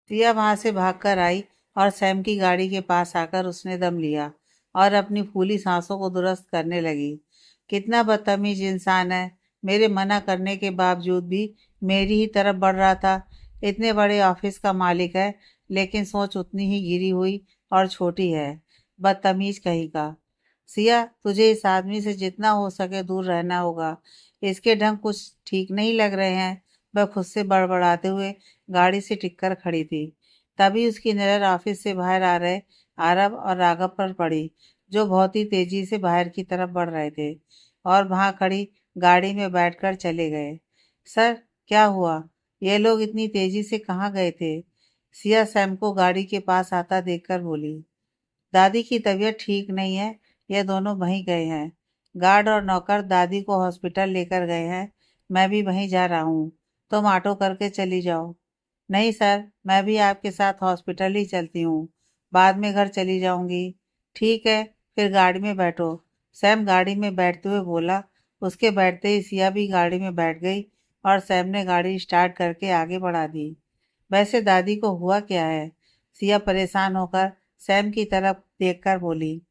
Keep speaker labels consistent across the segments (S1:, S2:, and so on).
S1: सिया वहां से भागकर आई और सैम की गाड़ी के पास आकर उसने दम लिया और अपनी फूली सांसों को दुरुस्त करने लगी। कितना बदतमीज इंसान है, मेरे मना करने के बावजूद भी मेरी ही तरफ बढ़ रहा था। इतने बड़े ऑफिस का मालिक है, लेकिन सोच उतनी ही गिरी हुई और छोटी है। बदतमीज कहीं का। सिया, तुझे इस आदमी से जितना हो सके दूर रहना होगा। इसके ढंग कुछ ठीक नहीं लग रहे हैं। वह खुद से बड़बड़ाते हुए गाड़ी से टिककर खड़ी थी। तभी उसकी नजर ऑफिस से बाहर आ रहे आरव और राघव पर पड़ी, जो बहुत ही तेजी से बाहर की तरफ बढ़ रहे थे और वहां खड़ी गाड़ी में बैठकर चले गए। सर, क्या हुआ? ये लोग इतनी तेजी से कहाँ गए थे? सिया सैम को गाड़ी के पास आता देखकर बोली। दादी की तबीयत ठीक नहीं है, ये दोनों वहीं गए हैं। गार्ड और नौकर दादी को हॉस्पिटल लेकर गए हैं। मैं भी वहीं जा रहा हूँ। तुम ऑटो करके चली जाओ। नहीं सर, मैं भी आपके साथ हॉस्पिटल ही चलती हूँ। बाद में घर चली जाऊंगी। ठीक है, फिर गाड़ी में बैठो। सैम गाड़ी में बैठते हुए बोला। उसके बैठते ही सिया भी गाड़ी में बैठ गई और सैम ने गाड़ी स्टार्ट करके आगे बढ़ा दी। वैसे दादी को हुआ क्या है? सिया परेशान होकर सैम की तरफ देखकर बोली।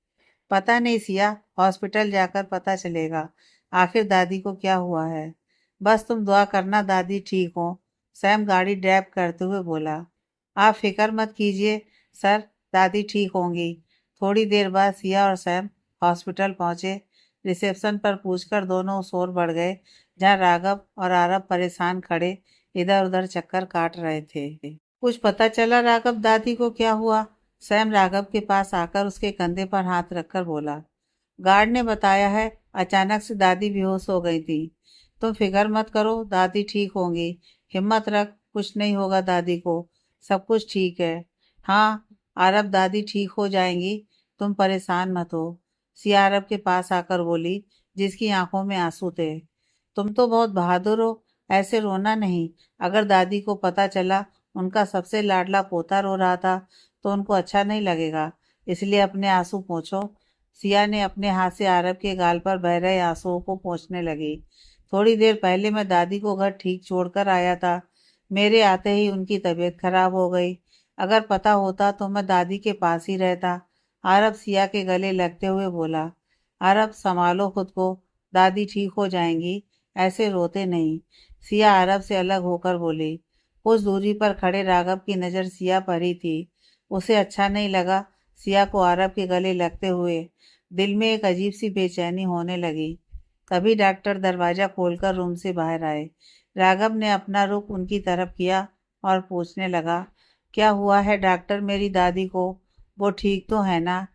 S1: पता नहीं सिया, हॉस्पिटल जाकर पता चलेगा आखिर दादी को क्या हुआ है। बस तुम दुआ करना दादी ठीक हो। सैम गाड़ी ड्राइव करते हुए बोला। आप फिक्र मत कीजिए सर, दादी ठीक होंगी। थोड़ी देर बाद सिया और सैम हॉस्पिटल पहुंचे। रिसेप्शन पर पूछकर दोनों उस ओर बढ़ गए जहां राघव और आरव परेशान खड़े इधर उधर चक्कर काट रहे थे। कुछ पता चला राघव, दादी को क्या हुआ? सैम राघव के पास आकर उसके कंधे पर हाथ रखकर बोला। गार्ड ने बताया है, अचानक से दादी बेहोश हो गई थी। तुम फिक्र मत करो, दादी ठीक होंगी। हिम्मत रख, कुछ नहीं होगा दादी को। सब कुछ ठीक है। हाँ, आरब दादी ठीक हो जाएंगी। तुम परेशान मत हो। सिया आरब के पास आकर बोली, जिसकी आंखों में आंसू थे। तुम तो बहुत बहादुर हो, ऐसे रोना नहीं। अगर दादी को पता चला उनका सबसे लाडला पोता रो रहा था तो उनको अच्छा नहीं लगेगा। इसलिए अपने आंसू पोंछो। सिया ने अपने हाथ से आरब के गाल पर बह रहे आंसुओं को पोंछने लगी। थोड़ी देर पहले मैं दादी को घर ठीक छोड़कर आया था। मेरे आते ही उनकी तबीयत खराब हो गई। अगर पता होता तो मैं दादी के पास ही रहता। आरब सिया के गले लगते हुए बोला। आरब, संभालो खुद को। दादी ठीक हो जाएंगी, ऐसे रोते नहीं। सिया आरब से अलग होकर बोली। कुछ दूरी पर खड़े राघव की नज़र सिया पर ही थी। उसे अच्छा नहीं लगा सिया को आरब के गले लगते हुए। दिल में एक अजीब सी बेचैनी होने लगी। तभी डॉक्टर दरवाजा खोलकर रूम से बाहर आए। राघव ने अपना रुख उनकी तरफ किया और पूछने लगा। क्या हुआ है डॉक्टर, मेरी दादी को? वो ठीक तो है ना?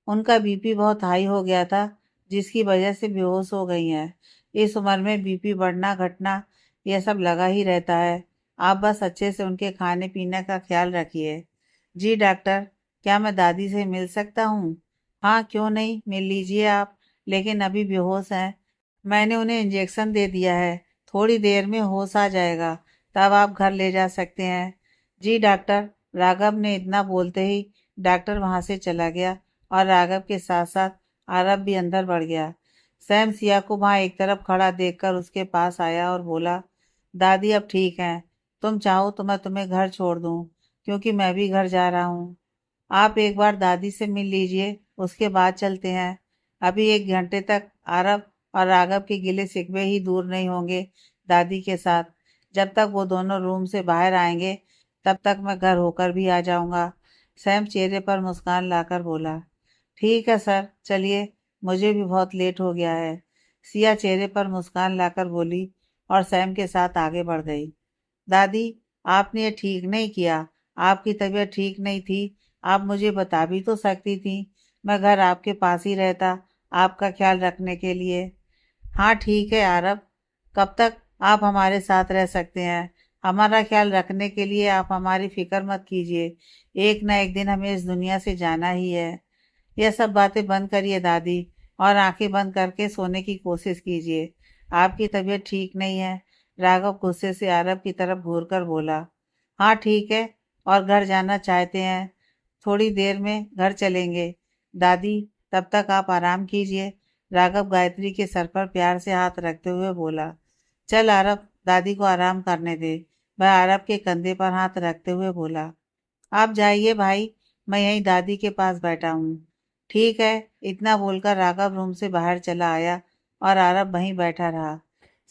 S1: उनका बीपी बहुत हाई हो गया था, जिसकी वजह से बेहोश हो गई हैं। इस उम्र में बीपी बढ़ना घटना यह सब लगा ही रहता है। आप बस अच्छे से उनके खाने पीने का ख्याल रखिए। जी डॉक्टर, क्या मैं दादी से मिल सकता हूँ? हाँ, क्यों नहीं, मिल लीजिए आप। लेकिन अभी बेहोश हैं। मैंने उन्हें इंजेक्शन दे दिया है, थोड़ी देर में होश आ जाएगा, तब आप घर ले जा सकते हैं। जी डॉक्टर। राघव ने इतना बोलते ही डॉक्टर वहां से चला गया और राघव के साथ साथ आरब भी अंदर बढ़ गया। सैम सिया को वहां एक तरफ खड़ा देखकर उसके पास आया और बोला। दादी अब ठीक हैं। तुम चाहो तो मैं तुम्हें घर छोड़ दूं, क्योंकि मैं भी घर जा रहा हूँ। आप एक बार दादी से मिल लीजिए, उसके बाद चलते हैं। अभी 1 घंटे तक आरब और राघव के गिले शिकवे ही दूर नहीं होंगे दादी के साथ। जब तक वो दोनों रूम से बाहर आएंगे तब तक मैं घर होकर भी आ जाऊंगा। सैम चेहरे पर मुस्कान लाकर बोला। ठीक है सर, चलिए, मुझे भी बहुत लेट हो गया है। सिया चेहरे पर मुस्कान लाकर बोली और सैम के साथ आगे बढ़ गई। दादी, आपने ये ठीक नहीं किया। आपकी तबीयत ठीक नहीं थी, आप मुझे बता भी तो सकती थी। मैं घर आपके पास ही रहता, आपका ख्याल रखने के लिए। हाँ ठीक है आरब, कब तक आप हमारे साथ रह सकते हैं? हमारा ख्याल रखने के लिए आप हमारी फिक्र मत कीजिए। एक ना एक दिन हमें इस दुनिया से जाना ही है। यह सब बातें बंद करिए दादी, और आंखें बंद करके सोने की कोशिश कीजिए। आपकी तबीयत ठीक नहीं है। राघव गुस्से से आरब की तरफ घूरकर बोला। हाँ ठीक है, और घर जाना चाहते हैं। थोड़ी देर में घर चलेंगे दादी, तब तक आप आराम कीजिए। राघव गायत्री के सर पर प्यार से हाथ रखते हुए बोला। चल आरब, दादी को आराम करने दे। वह आरब के कंधे पर हाथ रखते हुए बोला। आप जाइए भाई, मैं यहीं दादी के पास बैठा हूँ। ठीक है। इतना बोलकर राघव रूम से बाहर चला आया और आरब वहीं बैठा रहा।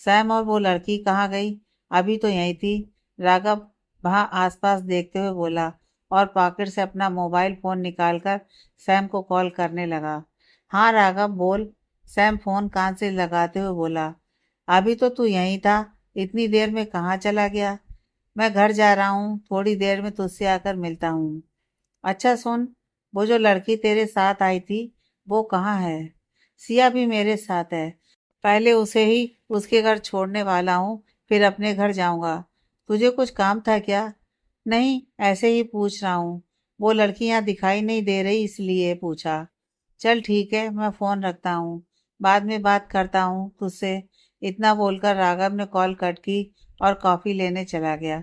S1: सैम और वो लड़की कहाँ गई? अभी तो यहीं थी। राघव वहाँ आसपास देखते हुए बोला और पॉकेट से अपना मोबाइल फोन निकालकर सैम को कॉल करने लगा। हाँ राघव बोल। सैम फोन कान से लगाते हुए बोला। अभी तो तू यहीं था, इतनी देर में कहाँ चला गया? मैं घर जा रहा हूँ, थोड़ी देर में तुझसे आकर मिलता हूँ। अच्छा सुन, वो जो लड़की तेरे साथ आई थी वो कहाँ है? सिया भी मेरे साथ है। पहले उसे ही उसके घर छोड़ने वाला हूँ, फिर अपने घर जाऊंगा। तुझे कुछ काम था क्या? नहीं, ऐसे ही पूछ रहा हूँ। वो लड़की यहाँ दिखाई नहीं दे रही इसलिए पूछा। चल ठीक है, मैं फोन रखता हूँ, बाद में बात करता हूँ तुझसे। इतना बोलकर राघव ने कॉल कट की और कॉफी लेने चला गया।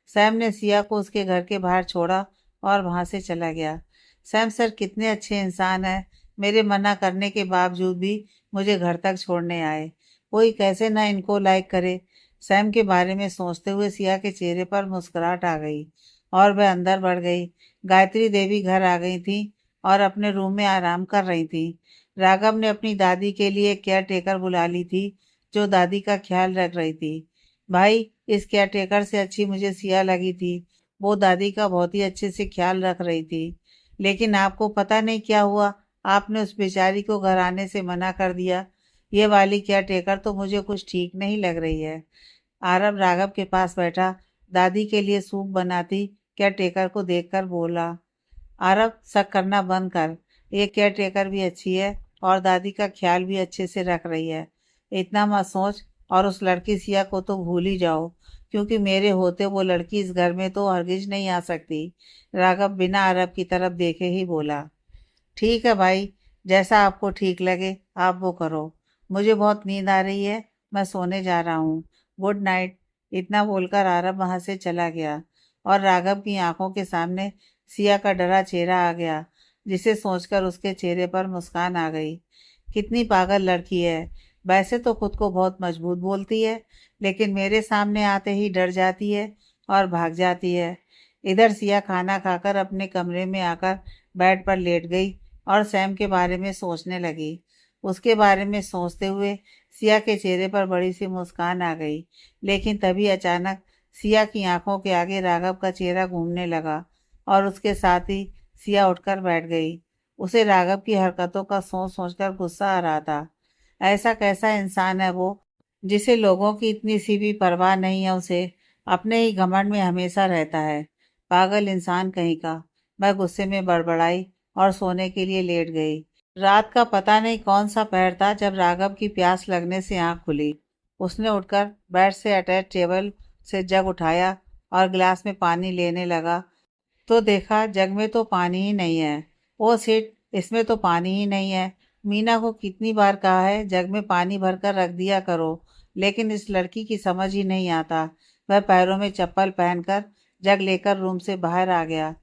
S1: सैम ने सिया को उसके घर के बाहर छोड़ा और वहां से चला गया। सैम सर कितने अच्छे इंसान हैं, मेरे मना करने के बावजूद भी मुझे घर तक छोड़ने आए। कोई कैसे ना इनको लाइक करे। सैम के बारे में सोचते हुए सिया के चेहरे पर मुस्कुराहट आ गई और वह अंदर बढ़ गई। गायत्री देवी घर आ गई थी और अपने रूम में आराम कर रही थी। राघव ने अपनी दादी के लिए केयर टेकर बुला ली थी, जो दादी का ख्याल रख रही थी। भाई, इस केयर टेकर से अच्छी मुझे सिया लगी थी। वो दादी का बहुत ही अच्छे से ख्याल रख रही थी। लेकिन आपको पता नहीं क्या हुआ, आपने उस बेचारी को घर आने से मना कर दिया। ये वाली केयर टेकर तो मुझे कुछ ठीक नहीं लग रही है। आरब राघव के पास बैठा दादी के लिए सूप बनाती केयर टेकर को देखकर बोला। आरब, शक करना बंद कर। ये केयर टेकर भी अच्छी है और दादी का ख्याल भी अच्छे से रख रही है। इतना मत सोच और उस लड़की सिया को तो भूल ही जाओ, क्योंकि मेरे होते वो लड़की इस घर में तो हरगिज नहीं आ सकती। राघव बिना अरब की तरफ देखे ही बोला। ठीक है भाई, जैसा आपको ठीक लगे आप वो करो। मुझे बहुत नींद आ रही है, मैं सोने जा रहा हूँ। Good night. इतना बोलकर आरब वहां से चला गया और राघव की आंखों के सामने सिया का डरा चेहरा आ गया, जिसे सोचकर उसके चेहरे पर मुस्कान आ गई। कितनी पागल लड़की है। वैसे तो खुद को बहुत मजबूत बोलती है, लेकिन मेरे सामने आते ही डर जाती है और भाग जाती है। इधर सिया खाना खाकर अपने कमरे में आकर बेड पर लेट गई और सैम के बारे में सोचने लगी। उसके बारे में सोचते हुए सिया के चेहरे पर बड़ी सी मुस्कान आ गई। लेकिन तभी अचानक सिया की आंखों के आगे राघव का चेहरा घूमने लगा और उसके साथ ही सिया उठकर बैठ गई। उसे राघव की हरकतों का सोच सोचकर गुस्सा आ रहा था। ऐसा कैसा इंसान है वो, जिसे लोगों की इतनी सी भी परवाह नहीं है। उसे अपने ही घमंड में हमेशा रहता है। पागल इंसान कहीं का। मैं गुस्से में बड़बड़ाई और सोने के लिए लेट गई। रात का पता नहीं कौन सा पहर था जब राघव की प्यास लगने से आंख खुली। उसने उठकर बेड से अटैच टेबल से जग उठाया और गिलास में पानी लेने लगा, तो देखा जग में तो पानी ही नहीं है। ओ सिट, इसमें तो पानी ही नहीं है। मीना को कितनी बार कहा है जग में पानी भरकर रख दिया करो, लेकिन इस लड़की की समझ ही नहीं आता। वह पैरों में चप्पल पहनकर जग लेकर रूम से बाहर आ गया।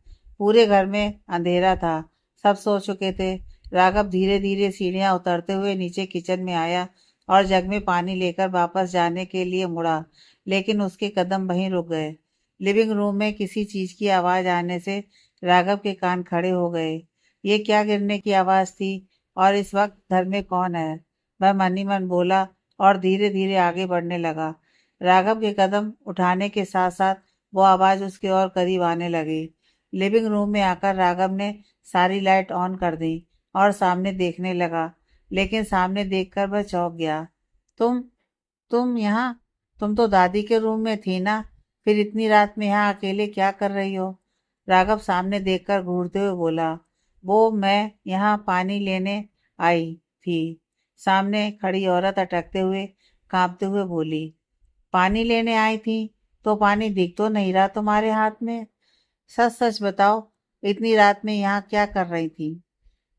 S1: पूरे घर में अंधेरा था, सब सो चुके थे। राघव धीरे धीरे सीढ़ियां उतरते हुए नीचे किचन में आया और जग में पानी लेकर वापस जाने के लिए मुड़ा, लेकिन उसके कदम वहीं रुक गए। लिविंग रूम में किसी चीज की आवाज आने से राघव के कान खड़े हो गए। ये क्या गिरने की आवाज थी और इस वक्त घर में कौन है? वह मन ही मन बोला और धीरे धीरे आगे बढ़ने लगा। राघव के कदम उठाने के साथ साथ वो आवाज उसके और करीब आने लगी। लिविंग रूम में आकर राघव ने सारी लाइट ऑन कर दी और सामने देखने लगा, लेकिन सामने देखकर वह चौंक गया। तुम तुम यहाँ? तुम तो दादी के रूम में थी ना, फिर इतनी रात में यहाँ अकेले क्या कर रही हो? राघव सामने देखकर घूरते हुए बोला। वो मैं यहाँ पानी लेने आई थी। सामने खड़ी औरत अटकते हुए कांपते हुए बोली। पानी लेने आई थी? तो पानी दिख तो नहीं रहा तुम्हारे हाथ में। सच सच बताओ, इतनी रात में यहाँ क्या कर रही थी?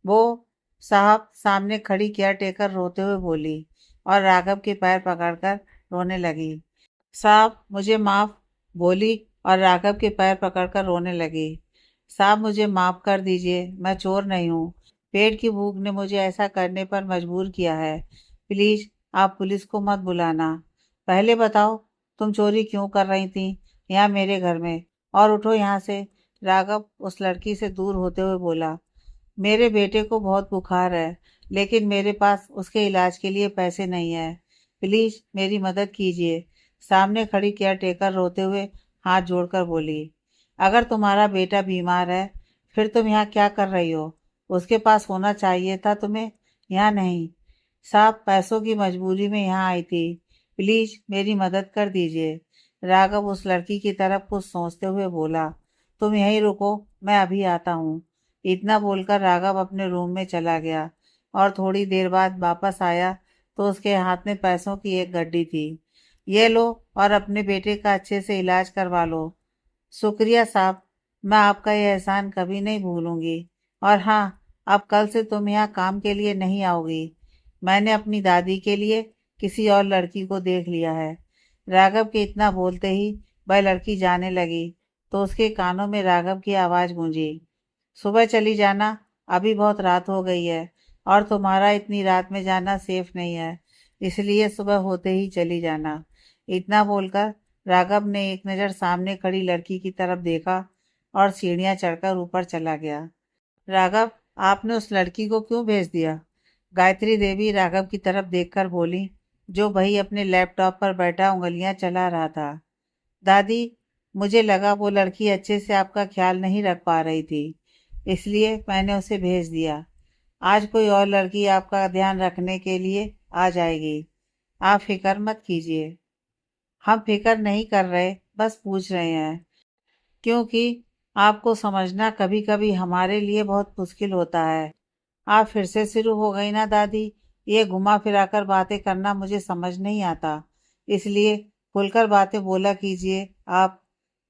S1: वो साहब, सामने खड़ी केयर टेकर रोते हुए बोली और राघव के पैर पकड़कर रोने लगी। साहब मुझे माफ, बोली और राघव के पैर पकड़कर रोने लगी। साहब मुझे माफ कर दीजिए, मैं चोर नहीं हूँ। पेट की भूख ने मुझे ऐसा करने पर मजबूर किया है। प्लीज आप पुलिस को मत बुलाना। पहले बताओ, तुम चोरी क्यों कर रही थी? यहाँ मेरे घर में, और उठो यहाँ से। राघव उस लड़की से दूर होते हुए बोला। मेरे बेटे को बहुत बुखार है, लेकिन मेरे पास उसके इलाज के लिए पैसे नहीं है। प्लीज मेरी मदद कीजिए। सामने खड़ी केयर टेकर रोते हुए हाथ जोड़कर बोली। अगर तुम्हारा बेटा बीमार है, फिर तुम यहाँ क्या कर रही हो? उसके पास होना चाहिए था तुम्हें, यहाँ नहीं। साहब, पैसों की मजबूरी में यहाँ आई थी। प्लीज मेरी मदद कर दीजिए। राघव उस लड़की की तरफ कुछ सोचते हुए बोला। तुम यहीं रुको, मैं अभी आता हूँ। इतना बोलकर राघव अपने रूम में चला गया और थोड़ी देर बाद वापस आया तो उसके हाथ में पैसों की एक गड्डी थी। ये लो, और अपने बेटे का अच्छे से इलाज करवा लो। शुक्रिया साहब, मैं आपका ये एहसान कभी नहीं भूलूंगी। और हाँ, अब कल से तुम यहाँ काम के लिए नहीं आओगी। मैंने अपनी दादी के लिए किसी और लड़की को देख लिया है। राघव के इतना बोलते ही वह लड़की जाने लगी तो उसके कानों में राघव की आवाज़ गूंजी। सुबह चली जाना, अभी बहुत रात हो गई है और तुम्हारा इतनी रात में जाना सेफ नहीं है, इसलिए सुबह होते ही चली जाना। इतना बोलकर राघव ने एक नज़र सामने खड़ी लड़की की तरफ देखा और सीढ़ियां चढ़कर ऊपर चला गया। राघव, आपने उस लड़की को क्यों भेज दिया? गायत्री देवी राघव की तरफ देखकर बोली, जो वही अपने लैपटॉप पर बैठा उंगलियां चला रहा था। दादी, मुझे लगा वो लड़की अच्छे से आपका ख्याल नहीं रख पा रही थी, इसलिए मैंने उसे भेज दिया। आज कोई और लड़की आपका ध्यान रखने के लिए आ जाएगी। आप फिक्र मत कीजिए। हम फिक्र नहीं कर रहे, बस पूछ रहे हैं, क्योंकि आपको समझना कभी कभी हमारे लिए बहुत मुश्किल होता है। आप फिर से शुरू हो गई ना दादी। ये घुमा फिराकर बातें करना मुझे समझ नहीं आता, इसलिए खुलकर बातें बोला कीजिए। आप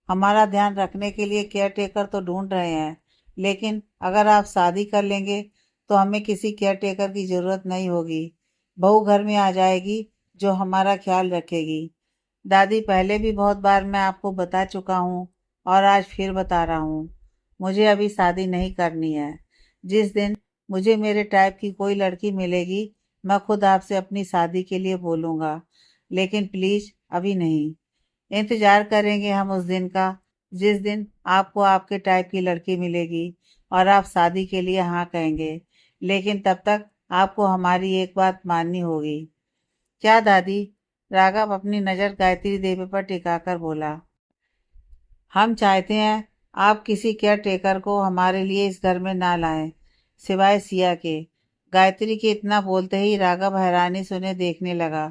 S1: हमारा ध्यान रखने के लिए केयर टेकर तो ढूंढ रहे हैं, लेकिन अगर आप शादी कर लेंगे तो हमें किसी केयर टेकर की ज़रूरत नहीं होगी। बहू घर में आ जाएगी जो हमारा ख्याल रखेगी। दादी, पहले भी बहुत बार मैं आपको बता चुका हूँ और आज फिर बता रहा हूँ, मुझे अभी शादी नहीं करनी है। जिस दिन मुझे मेरे टाइप की कोई लड़की मिलेगी, मैं खुद आपसे अपनी शादी के लिए बोलूँगा, लेकिन प्लीज़ अभी नहीं। इंतज़ार करेंगे हम उस दिन का, जिस दिन आपको आपके टाइप की लड़की मिलेगी और आप शादी के लिए हाँ कहेंगे। लेकिन तब तक आपको हमारी एक बात माननी होगी। क्या दादी? राघव अपनी नज़र गायत्री देवी पर टिकाकर बोला। हम चाहते हैं आप किसी केयर टेकर को हमारे लिए इस घर में ना लाएं, सिवाय सिया के। गायत्री के इतना बोलते ही राघव हैरानी से उन्हें देखने लगा।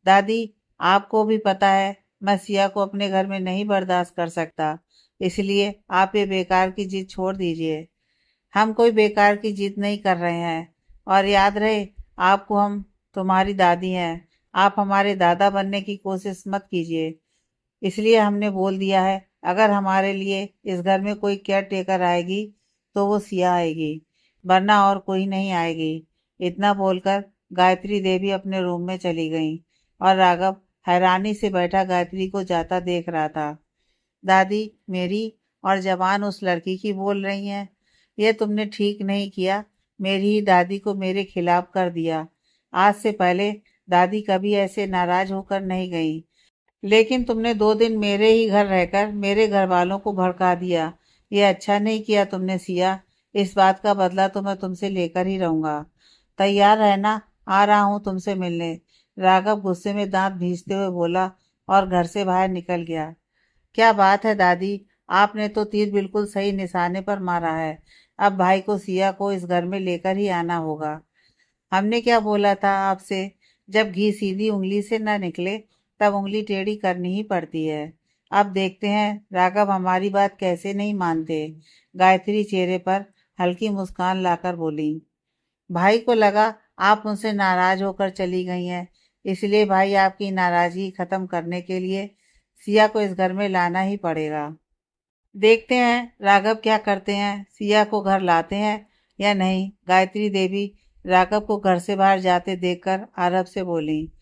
S1: दादी, आपको भी पता है मैं सिया को अपने घर में नहीं बर्दाश्त कर सकता, इसलिए आप ये बेकार की जिद छोड़ दीजिए। हम कोई बेकार की जिद नहीं कर रहे हैं, और याद रहे, आपको हम तुम्हारी दादी हैं। आप हमारे दादा बनने की कोशिश मत कीजिए। इसलिए हमने बोल दिया है, अगर हमारे लिए इस घर में कोई केयर टेकर आएगी तो वो सिया आएगी, वरना और कोई नहीं आएगी। इतना बोलकर गायत्री देवी अपने रूम में चली गई और राघव हैरानी से बैठा गायत्री को जाता देख रहा था। दादी, मेरी और जवान उस लड़की की बोल रही हैं। ये तुमने ठीक नहीं किया, मेरी ही दादी को मेरे खिलाफ कर दिया। आज से पहले दादी कभी ऐसे नाराज होकर नहीं गई, लेकिन तुमने 2 दिन मेरे ही घर रहकर मेरे घर वालों को भड़का दिया। ये अच्छा नहीं किया तुमने सिया। इस बात का बदला तो मैं तुमसे लेकर ही रहूंगा। तैयार रहना, आ रहा हूँ तुमसे मिलने। राघव गुस्से में दांत भींचते हुए बोला और घर से बाहर निकल गया। क्या बात है दादी, आपने तो तीर बिल्कुल सही निशाने पर मारा है। अब भाई को सिया को इस घर में लेकर ही आना होगा। हमने क्या बोला था आपसे? जब घी सीधी उंगली से न निकले तब उंगली टेढ़ी करनी ही पड़ती है। अब देखते हैं राघव हमारी बात कैसे नहीं मानते। गायत्री चेहरे पर हल्की मुस्कान लाकर बोली। भाई को लगा आप उनसे नाराज होकर चली गई हैं, इसलिए भाई आपकी नाराजगी खत्म करने के लिए सिया को इस घर में लाना ही पड़ेगा। देखते हैं राघव क्या करते हैं, सिया को घर लाते हैं या नहीं। गायत्री देवी राघव को घर से बाहर जाते देखकर आरव से बोली।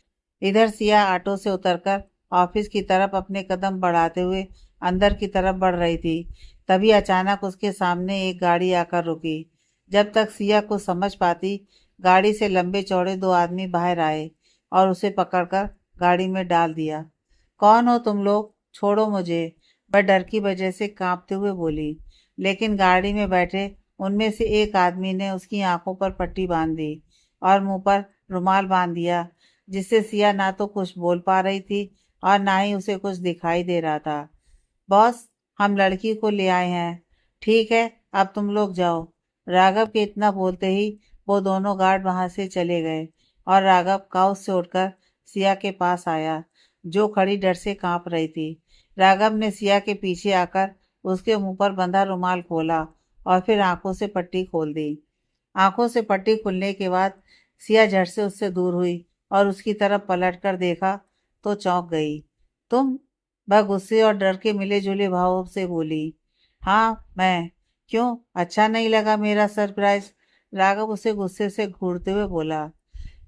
S1: इधर सिया ऑटो से उतरकर ऑफिस की तरफ अपने कदम बढ़ाते हुए अंदर की तरफ बढ़ रही थी। तभी अचानक उसके सामने एक गाड़ी आकर रुकी। जब तक सिया को समझ पाती, गाड़ी से लंबे चौड़े 2 आदमी बाहर आए और उसे पकड़कर गाड़ी में डाल दिया। कौन हो तुम लोग? छोड़ो मुझे। वह डर की वजह से कांपते हुए बोली। लेकिन गाड़ी में बैठे उनमें से एक आदमी ने उसकी आंखों पर पट्टी बांध दी और मुंह पर रुमाल बांध दिया, जिससे सिया ना तो कुछ बोल पा रही थी और ना ही उसे कुछ दिखाई दे रहा था। बॉस, हम लड़की को ले आए हैं। ठीक है, अब तुम लोग जाओ। राघव के इतना बोलते ही वो दोनों गार्ड वहां से चले गए और राघव काउच से उठकर सिया के पास आया, जो खड़ी डर से कांप रही थी। राघव ने सिया के पीछे आकर उसके मुंह पर बंधा रुमाल खोला और फिर आंखों से पट्टी खोल दी। आंखों से पट्टी खुलने के बाद सिया झट से उससे दूर हुई और उसकी तरफ पलट कर देखा तो चौंक गई। तुम? वह गुस्से और डर के मिले जुले भावों से बोली। हाँ, मैं। क्यों, अच्छा नहीं लगा मेरा सरप्राइज? राघव उसे गुस्से से घूरते हुए बोला।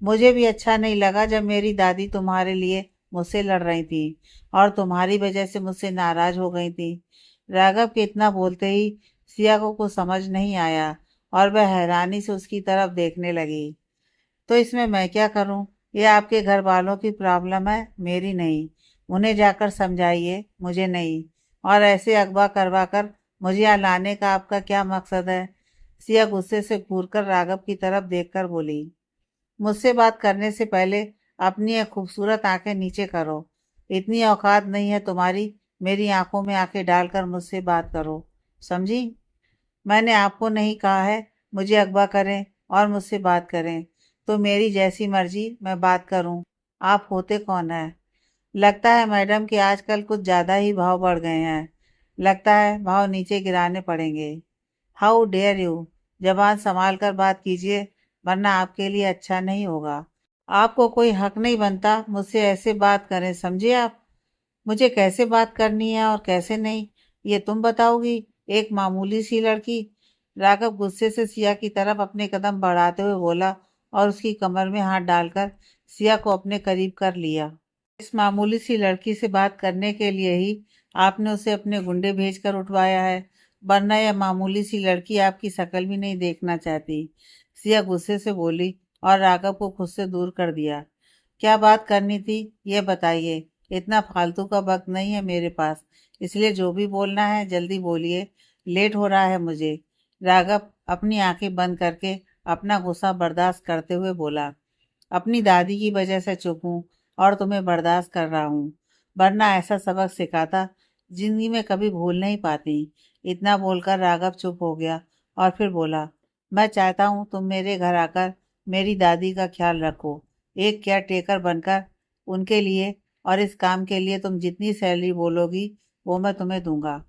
S1: मुझे भी अच्छा नहीं लगा जब मेरी दादी तुम्हारे लिए मुझसे लड़ रही थी और तुम्हारी वजह से मुझसे नाराज हो गई थी। राघव के इतना बोलते ही सिया को कुछ समझ नहीं आया और वह हैरानी से उसकी तरफ देखने लगी। तो इसमें मैं क्या करूं? ये आपके घर वालों की प्रॉब्लम है, मेरी नहीं। उन्हें जाकर समझाइए, मुझे नहीं। और ऐसे अगवा करवा कर मुझे यहाँ लाने का आपका क्या मकसद है? सिया गुस्से से घूरकर राघव की तरफ देखकर बोली। मुझसे बात करने से पहले अपनी ये खूबसूरत आंखें नीचे करो। इतनी औकात नहीं है तुम्हारी मेरी आंखों में आंखें डालकर मुझसे बात करो, समझी? मैंने आपको नहीं कहा है मुझे अगवा करें और मुझसे बात करें। तो मेरी जैसी मर्जी मैं बात करूं। आप होते कौन है? लगता है मैडम कि आजकल कुछ ज़्यादा ही भाव बढ़ गए हैं। लगता है भाव नीचे गिराने पड़ेंगे। How dare you! जबान संभाल कर बात कीजिए, वरना आपके लिए अच्छा नहीं होगा। आपको कोई हक नहीं बनता मुझसे ऐसे बात करें, समझे आप? मुझे कैसे बात करनी है और कैसे नहीं, ये तुम बताओगी, एक मामूली सी लड़की। राघव गुस्से से सिया की तरफ अपने कदम बढ़ाते हुए बोला और उसकी कमर में हाथ डालकर सिया को अपने करीब कर लिया। इस मामूली सी लड़की से बात करने के लिए ही आपने उसे अपने गुंडे भेजकर उठवाया है, वरना यह मामूली सी लड़की आपकी शक्ल भी नहीं देखना चाहती। सिया गुस्से से बोली और राघव को खुद से दूर कर दिया। क्या बात करनी थी, ये बताइए। इतना फालतू का वक्त नहीं है मेरे पास, इसलिए जो भी बोलना है जल्दी बोलिए, लेट हो रहा है मुझे। राघव अपनी आंखें बंद करके अपना गुस्सा बर्दाश्त करते हुए बोला। अपनी दादी की वजह से चुप हूँ और तुम्हें बर्दाश्त कर रहा हूँ, वरना ऐसा सबक सिखाता जिंदगी में कभी भूल नहीं पाती। इतना बोलकर राघव चुप हो गया और फिर बोला। मैं चाहता हूँ तुम मेरे घर आकर मेरी दादी का ख्याल रखो, एक केयर टेकर बनकर उनके लिए, और इस काम के लिए तुम जितनी सैलरी बोलोगी वो मैं तुम्हें दूंगा।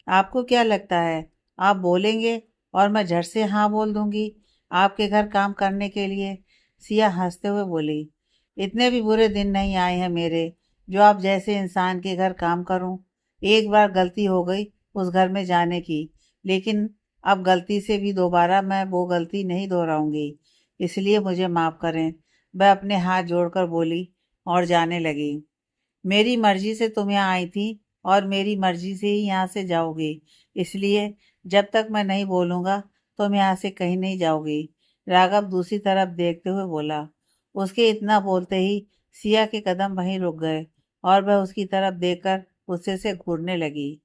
S1: आपको क्या लगता है आप बोलेंगे और मैं झट से हाँ बोल दूंगी आपके घर काम करने के लिए? सिया हंसते हुए बोली। इतने भी बुरे दिन नहीं आए हैं मेरे जो आप जैसे इंसान के घर काम करूं। एक बार गलती हो गई उस घर में जाने की, लेकिन अब गलती से भी दोबारा मैं वो गलती नहीं दोहराऊंगी, इसलिए मुझे माफ़ करें। वह अपने हाथ जोड़कर बोली और जाने लगी। मेरी मर्जी से तुम यहाँ आई थी और मेरी मर्जी से ही यहाँ से जाओगी, इसलिए जब तक मैं नहीं बोलूँगा तुम यहाँ से कहीं नहीं जाओगी। राघव दूसरी तरफ देखते हुए बोला। उसके इतना बोलते ही सिया के कदम वहीं रुक गए और वह उसकी तरफ देखकर गुस्से से घूरने लगी।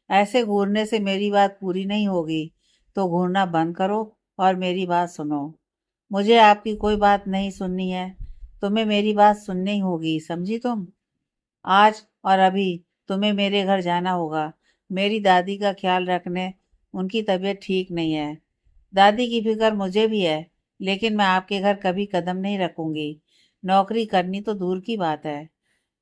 S1: ऐसे घूरने से मेरी बात पूरी नहीं होगी, तो घूरना बंद करो और मेरी बात सुनो। मुझे आपकी कोई बात नहीं सुननी है, तुम्हें मेरी बात सुननी होगी, समझी तुम? आज और अभी तुम्हें मेरे घर जाना होगा, मेरी दादी का ख्याल रखने। उनकी तबीयत ठीक नहीं है। दादी की फिक्र मुझे भी है, लेकिन मैं आपके घर कभी कदम नहीं रखूंगी। नौकरी करनी तो दूर की बात है।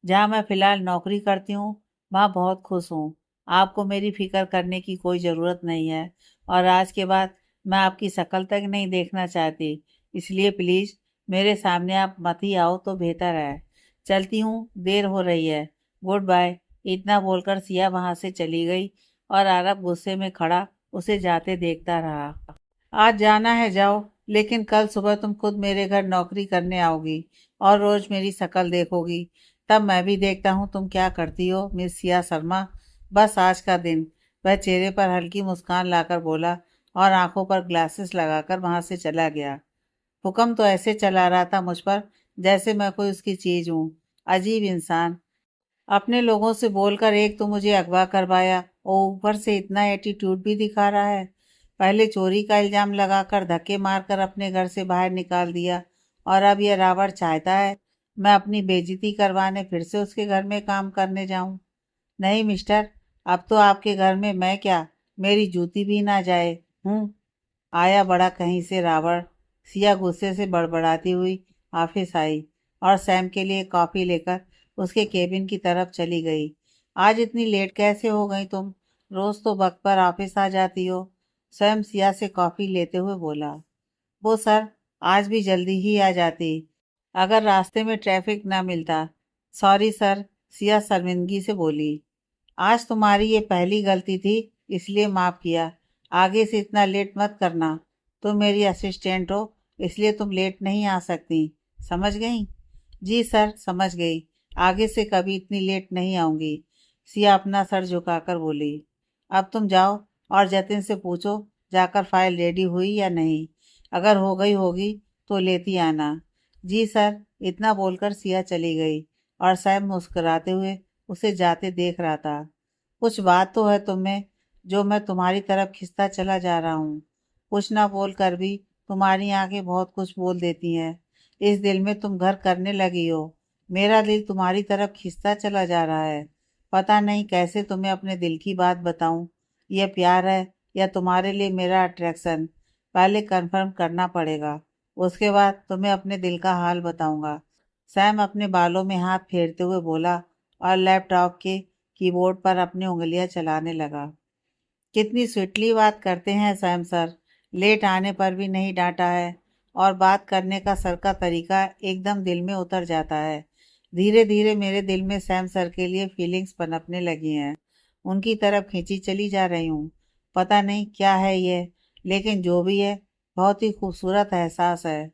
S1: जहाँ मैं फिलहाल नौकरी करती हूँ वहाँ बहुत खुश हूँ। आपको मेरी फिक्र करने की कोई ज़रूरत नहीं है और आज के बाद मैं आपकी शक्ल तक नहीं देखना चाहती, इसलिए प्लीज़ मेरे सामने आप मत ही आओ तो बेहतर है। चलती हूँ, देर हो रही है। Good bye. इतना बोलकर सिया वहाँ से चली गई और आरब गुस्से में खड़ा उसे जाते देखता रहा। आज जाना है जाओ, लेकिन कल सुबह तुम खुद मेरे घर नौकरी करने आओगी और रोज मेरी शक्ल देखोगी, तब मैं भी देखता हूँ तुम क्या करती हो मिस सिया शर्मा। बस आज का दिन। वह चेहरे पर हल्की मुस्कान लाकर बोला और आंखों पर ग्लासेस लगाकर वहां से चला गया। हुक्म तो ऐसे चला रहा था मुझ पर जैसे मैं कोई उसकी चीज हूँ। अजीब इंसान। अपने लोगों से बोलकर एक तो मुझे अगवा करवाया और ऊपर से इतना एटीट्यूड भी दिखा रहा है। पहले चोरी का इल्जाम लगाकर धक्के मारकर अपने घर से बाहर निकाल दिया और अब यह रावण चाहता है मैं अपनी बेइज्जती करवाने फिर से उसके घर में काम करने जाऊं। नहीं मिस्टर, अब तो आपके घर में मैं क्या, मेरी जूती भी ना जाए। हूँ आया बड़ा कहीं से रावण। सिया गुस्से से बड़बड़ाती हुई ऑफिस आई और सैम के लिए कॉफी लेकर उसके केबिन की तरफ चली गई। आज इतनी लेट कैसे हो गई तुम? रोज तो वक्त पर ऑफिस आ जाती हो। सैम सिया से कॉफी लेते हुए बोला। वो सर, आज भी जल्दी ही आ जाती अगर रास्ते में ट्रैफिक ना मिलता। सॉरी सर, सिया शर्मिंदगी से बोली। आज तुम्हारी ये पहली गलती थी, इसलिए माफ किया। आगे से इतना लेट मत करना। तुम मेरी असिस्टेंट हो, इसलिए तुम लेट नहीं आ सकती। समझ गई? जी सर, समझ गई। आगे से कभी इतनी लेट नहीं आऊंगी। सिया अपना सर झुकाकर बोली। अब तुम जाओ और जतिन से पूछो जाकर फाइल रेडी हुई या नहीं। अगर हो गई होगी तो लेती आना। जी सर, इतना बोलकर सिया चली गई और सैम मुस्कुराते हुए उसे जाते देख रहा था। कुछ बात तो है तुम्हें जो मैं तुम्हारी तरफ खिंचता चला जा रहा हूँ। कुछ ना बोल कर भी तुम्हारी आंखें बहुत कुछ बोल देती हैं। इस दिल में तुम घर करने लगी हो। मेरा दिल तुम्हारी तरफ खिंचता चला जा रहा है। पता नहीं कैसे तुम्हें अपने दिल की बात बताऊं। यह प्यार है या तुम्हारे लिए मेरा अट्रैक्शन, पहले कंफर्म करना पड़ेगा। उसके बाद तुम्हें अपने दिल का हाल बताऊंगा। सैम अपने बालों में हाथ फेरते हुए बोला और लैपटॉप के कीबोर्ड पर अपनी उंगलियां चलाने लगा। कितनी स्वीटली बात करते हैं सैम सर। लेट आने पर भी नहीं डांटा है और बात करने का सर का तरीका एकदम दिल में उतर जाता है। धीरे धीरे मेरे दिल में सैम सर के लिए फीलिंग्स पनपने लगी हैं। उनकी तरफ खींची चली जा रही हूँ। पता नहीं क्या है ये, लेकिन जो भी है बहुत ही खूबसूरत एहसास है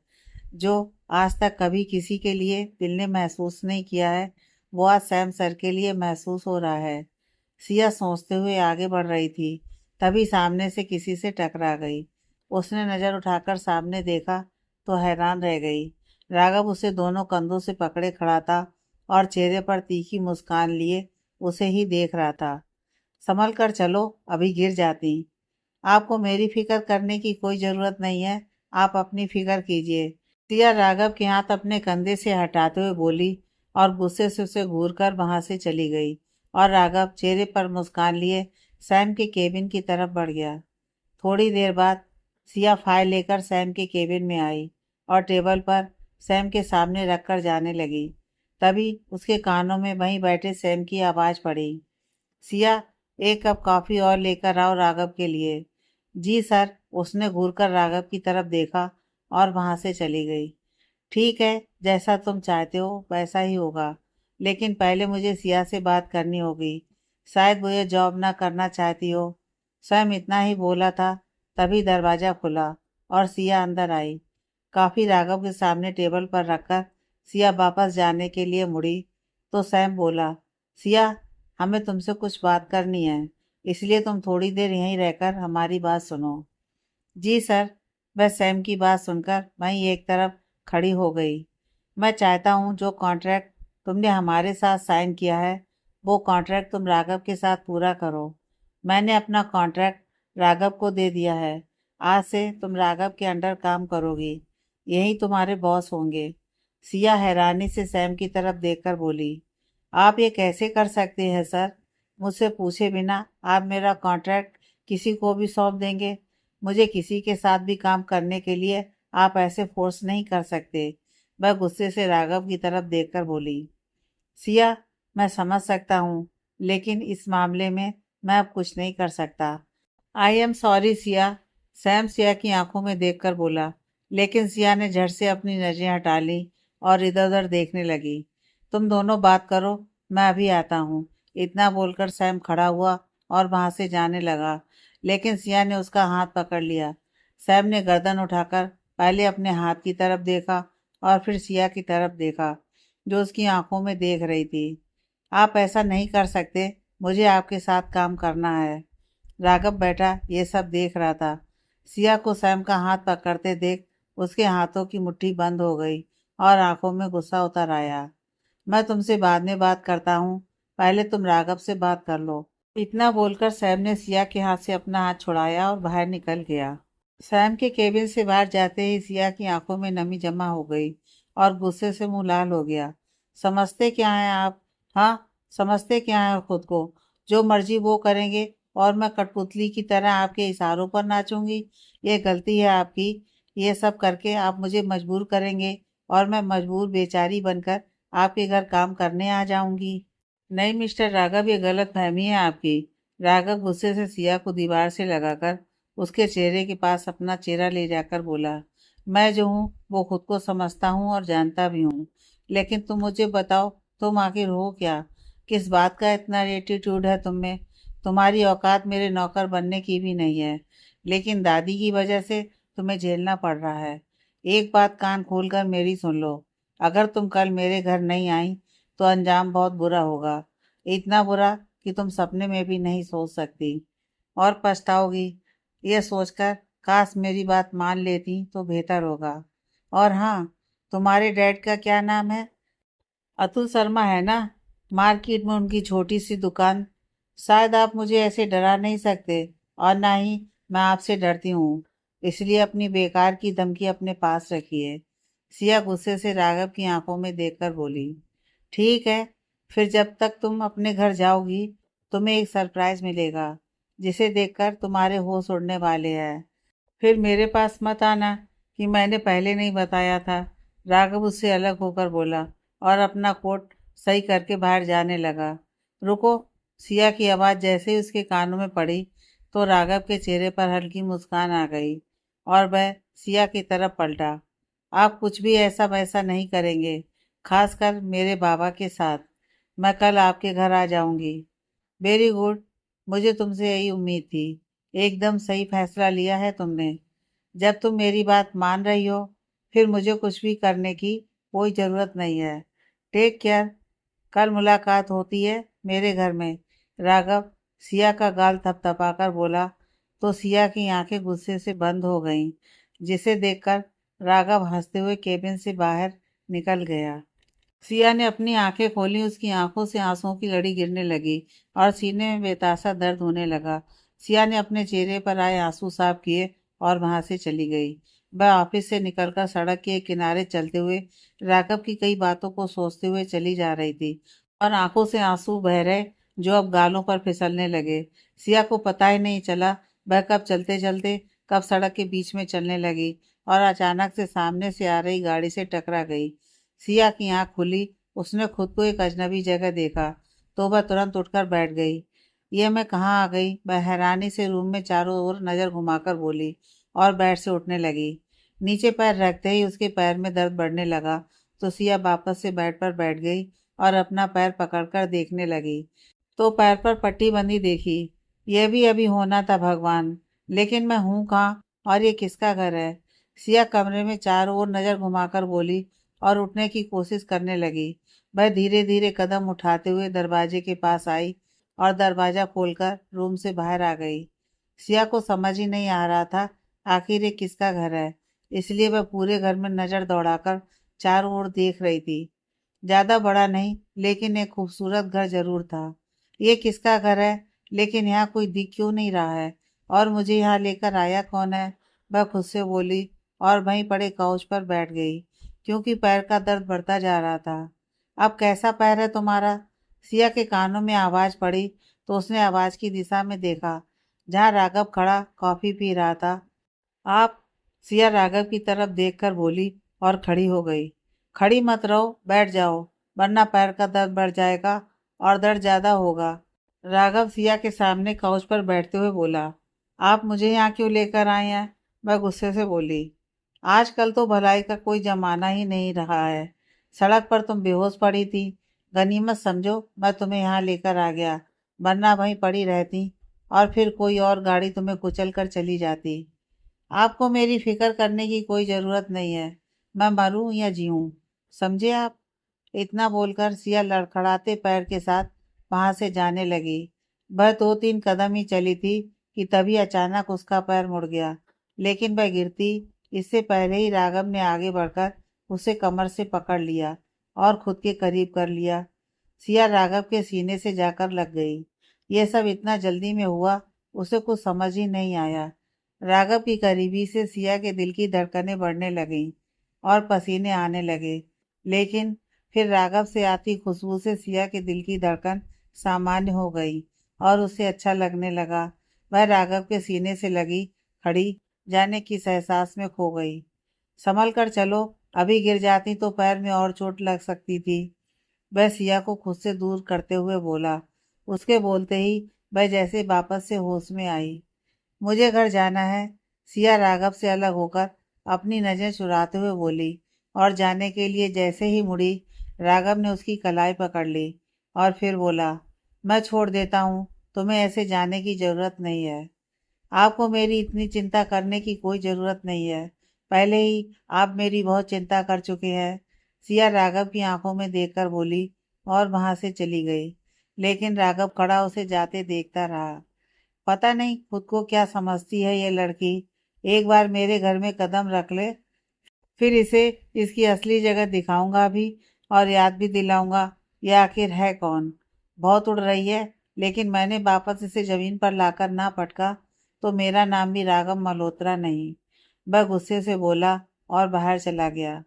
S1: जो आज तक कभी किसी के लिए दिल ने महसूस नहीं किया है, वो आज सैम सर के लिए महसूस हो रहा है। सिया सोचते हुए आगे बढ़ रही थी, तभी सामने से किसी से टकरा गई। उसने नज़र उठाकर सामने देखा तो हैरान रह गई। राघव उसे दोनों कंधों से पकड़े खड़ा था और चेहरे पर तीखी मुस्कान लिए उसे ही देख रहा था। संभल कर चलो, अभी गिर जाती। आपको मेरी फिक्र करने की कोई ज़रूरत नहीं है, आप अपनी फिक्र कीजिए। सिया राघव के हाथ अपने कंधे से हटाते हुए बोली और गुस्से से उसे घूर कर वहां से चली गई और राघव चेहरे पर मुस्कान लिए सैम के केबिन की तरफ बढ़ गया। थोड़ी देर बाद सिया फाइल लेकर सैम के केबिन में आई और टेबल पर सैम के सामने रखकर जाने लगी। तभी उसके कानों में वहीं बैठे सैम की आवाज़ पड़ी। सिया, एक कप कॉफ़ी और लेकर आओ राघव के लिए। जी सर। उसने घूरकर राघव की तरफ देखा और वहां से चली गई। ठीक है, जैसा तुम चाहते हो वैसा ही होगा, लेकिन पहले मुझे सिया से बात करनी होगी। शायद वो ये जॉब ना करना चाहती हो। स्वयं इतना ही बोला था, तभी दरवाज़ा खुला और सिया अंदर आई। काफ़ी राघव के सामने टेबल पर रखकर सिया वापस जाने के लिए मुड़ी तो सैम बोला। सिया, हमें तुमसे कुछ बात करनी है, इसलिए तुम थोड़ी देर यहीं रहकर हमारी बात सुनो। जी सर। वह सैम की बात सुनकर वहीं एक तरफ खड़ी हो गई। मैं चाहता हूँ जो कॉन्ट्रैक्ट तुमने हमारे साथ साइन किया है वो कॉन्ट्रैक्ट तुम राघव के साथ पूरा करो। मैंने अपना कॉन्ट्रैक्ट राघव को दे दिया है। आज से तुम राघव के अंडर काम करोगी, यही तुम्हारे बॉस होंगे। सिया हैरानी से सैम की तरफ देखकर बोली। आप ये कैसे कर सकते हैं सर? मुझसे पूछे बिना आप मेरा कॉन्ट्रैक्ट किसी को भी सौंप देंगे? मुझे किसी के साथ भी काम करने के लिए आप ऐसे फोर्स नहीं कर सकते। वह गुस्से से राघव की तरफ देखकर बोली। सिया, मैं समझ सकता हूँ, लेकिन इस मामले में मैं अब कुछ नहीं कर सकता। I am sorry Siya, Sam Siya की आंखों में देखकर बोला। लेकिन सिया ने झट से अपनी नजरें हटा ली और इधर उधर देखने लगी। तुम दोनों बात करो, मैं अभी आता हूँ। इतना बोलकर सैम खड़ा हुआ और वहां से जाने लगा, लेकिन सिया ने उसका हाथ पकड़ लिया। सैम ने गर्दन उठाकर पहले अपने हाथ की तरफ देखा और फिर सिया की तरफ देखा, जो उसकी आंखों में देख रही थी। आप ऐसा नहीं कर सकते, मुझे आपके साथ काम करना है। राघव बेटा ये सब देख रहा था। सिया को सैम का हाथ पकड़ते देख उसके हाथों की मुट्ठी बंद हो गई और आंखों में गुस्सा उतर आया। मैं तुमसे बाद में बात करता हूँ, पहले तुम राघव से बात कर लो। इतना बोलकर सैम ने सिया के हाथ से अपना हाथ छुड़ाया और बाहर निकल गया। सैम के केबिन से बाहर जाते ही सिया की आंखों में नमी जमा हो गई और गुस्से से मुंह लाल हो गया। समझते क्या हैं आप? हाँ, समझते क्या हैं खुद को? जो मर्जी वो करेंगे और मैं कठपुतली की तरह आपके इशारों पर नाचूंगी? ये गलती है आपकी। ये सब करके आप मुझे मजबूर करेंगे और मैं मजबूर बेचारी बनकर आपके घर काम करने आ जाऊंगी। नहीं मिस्टर राघव, ये गलत फहमी है आपकी। राघव गुस्से से सिया को दीवार से लगाकर उसके चेहरे के पास अपना चेहरा ले जाकर बोला, मैं जो हूँ वो खुद को समझता हूँ और जानता भी हूँ। लेकिन तुम मुझे बताओ, तुम आखिर हो क्या? किस बात का इतना एटीट्यूड है तुम में? तुम्हारी औकात मेरे नौकर बनने की भी नहीं है, लेकिन दादी की वजह से तुम्हें झेलना पड़ रहा है। एक बात कान खोलकर मेरी सुन लो, अगर तुम कल मेरे घर नहीं आई तो अंजाम बहुत बुरा होगा। इतना बुरा कि तुम सपने में भी नहीं सोच सकती, और पछताओगी। ये सोचकर काश मेरी बात मान लेती तो बेहतर होगा। और हाँ, तुम्हारे डैड का क्या नाम है? अतुल शर्मा है ना? मार्केट में उनकी छोटी सी दुकान। शायद आप मुझे ऐसे डरा नहीं सकते, और ना ही मैं आपसे डरती हूँ। इसलिए अपनी बेकार की धमकी अपने पास रखिए। सिया गुस्से से राघव की आंखों में देखकर बोली, ठीक है, फिर जब तक तुम अपने घर जाओगी तुम्हें एक सरप्राइज मिलेगा, जिसे देखकर तुम्हारे होश उड़ने वाले हैं। फिर मेरे पास मत आना कि मैंने पहले नहीं बताया था। राघव उससे अलग होकर बोला और अपना कोट सही करके बाहर जाने लगा। रुको! सिया की आवाज़ जैसे ही उसके कानों में पड़ी तो राघव के चेहरे पर हल्की मुस्कान आ गई और वह सिया की तरफ पलटा। आप कुछ भी ऐसा वैसा नहीं करेंगे, खासकर मेरे बाबा के साथ। मैं कल आपके घर आ जाऊंगी। वेरी गुड, मुझे तुमसे यही उम्मीद थी। एकदम सही फैसला लिया है तुमने। जब तुम मेरी बात मान रही हो फिर मुझे कुछ भी करने की कोई ज़रूरत नहीं है। Take care. कल मुलाकात होती है मेरे घर में। राघव सिया का गाल थपथपाकर बोला तो सिया की आंखें गुस्से से बंद हो गईं, जिसे देखकर राघव हंसते हुए केबिन से बाहर निकल गया। सिया ने अपनी आंखें खोली, उसकी आंखों से आंसुओं की लड़ी गिरने लगी और सीने में बेतासा दर्द होने लगा। सिया ने अपने चेहरे पर आए आंसू साफ किए और वहां से चली गई। वह ऑफिस से निकलकर सड़क के किनारे चलते हुए राघव की कई बातों को सोचते हुए चली जा रही थी और आंखों से आंसू बह रहे जो अब गालों पर फिसलने लगे। सिया को पता ही नहीं चला वह कब चलते चलते कब सड़क के बीच में चलने लगी और अचानक से सामने से आ रही गाड़ी से टकरा गई। सिया की आंख खुली, उसने खुद को एक अजनबी जगह देखा तो वह तुरंत उठकर बैठ गई। ये मैं कहाँ आ गई? वह हैरानी से रूम में चारों ओर नजर घुमाकर बोली और बेड से उठने लगी। नीचे पैर रखते ही उसके पैर में दर्द बढ़ने लगा तो सिया वापस से बेड पर बैठ गई और अपना पैर पकड़कर देखने लगी तो पैर पर पट्टी बंधी देखी। यह भी अभी होना था भगवान, लेकिन मैं हूँ कहाँ और ये किसका घर है? सिया कमरे में चारों ओर नजर घुमाकर बोली और उठने की कोशिश करने लगी। वह धीरे धीरे कदम उठाते हुए दरवाजे के पास आई और दरवाजा खोलकर रूम से बाहर आ गई। सिया को समझ ही नहीं आ रहा था आखिर ये किसका घर है, इसलिए वह पूरे घर में नजर दौड़ाकर चारों ओर देख रही थी। ज्यादा बड़ा नहीं, लेकिन एक खूबसूरत घर जरूर था। ये किसका घर है? लेकिन यहाँ कोई दिख क्यों नहीं रहा है? और मुझे यहाँ लेकर आया कौन है? वह खुद से बोली और वहीं पड़े काउच पर बैठ गई, क्योंकि पैर का दर्द बढ़ता जा रहा था। अब कैसा पैर है तुम्हारा? सिया के कानों में आवाज पड़ी तो उसने आवाज की दिशा में देखा, जहाँ राघव खड़ा कॉफी पी रहा था। आप? सिया राघव की तरफ देखकर बोली और खड़ी हो गई। खड़ी मत रहो, बैठ जाओ, वरना पैर का दर्द बढ़ जाएगा और दर्द ज्यादा होगा। राघव सिया के सामने काउच पर बैठते हुए बोला, आप मुझे यहाँ क्यों लेकर आए हैं? वह गुस्से से बोली, आजकल तो भलाई का कोई जमाना ही नहीं रहा है। सड़क पर तुम बेहोश पड़ी थी, गनीमत समझो मैं तुम्हें यहाँ लेकर आ गया, वरना वहीं पड़ी रहती और फिर कोई और गाड़ी तुम्हें कुचल कर चली जाती। आपको मेरी फिक्र करने की कोई ज़रूरत नहीं है, मैं मरूं या जीऊं, समझे आप? इतना बोलकर सिया लड़खड़ाते पैर के साथ वहां से जाने लगी। वह 2-3 कदम ही चली थी कि तभी अचानक उसका पैर मुड़ गया, लेकिन वह गिरती इससे पहले ही राघव ने आगे बढ़कर उसे कमर से पकड़ लिया और खुद के करीब कर लिया। सिया राघव के सीने से जाकर लग गई। यह सब इतना जल्दी में हुआ, उसे कुछ समझ ही नहीं आया। राघव की करीबी से सिया के दिल की धड़कनें बढ़ने लगीं और पसीने आने लगे। लेकिन फिर राघव से आती खुशबू से सिया के दिल की धड़कन सामान्य हो गई और उसे अच्छा लगने लगा। वह राघव के सीने से लगी खड़ी जाने किस एहसास में खो गई। संभल कर चलो, अभी गिर जाती तो पैर में और चोट लग सकती थी, वह सिया को खुद से दूर करते हुए बोला। उसके बोलते ही वह जैसे वापस से होश में आई। मुझे घर जाना है, सिया राघव से अलग होकर अपनी नज़र चुराते हुए बोली और जाने के लिए जैसे ही मुड़ी, राघव ने उसकी कलाई पकड़ ली और फिर बोला, मैं छोड़ देता हूँ, तुम्हें ऐसे जाने की ज़रूरत नहीं है। आपको मेरी इतनी चिंता करने की कोई ज़रूरत नहीं है, पहले ही आप मेरी बहुत चिंता कर चुके हैं, सिया राघव की आंखों में देखकर बोली और वहां से चली गई। लेकिन राघव खड़ा उसे जाते देखता रहा। पता नहीं खुद को क्या समझती है ये लड़की। एक बार मेरे घर में कदम रख ले, फिर इसे इसकी असली जगह दिखाऊंगा भी और याद भी दिलाऊंगा ये आखिर है कौन। बहुत उड़ रही है, लेकिन मैंने वापस इसे जमीन पर लाकर ना पटका तो मेरा नाम भी राघव मल्होत्रा नहीं। वह गुस्से से बोला और बाहर चला गया।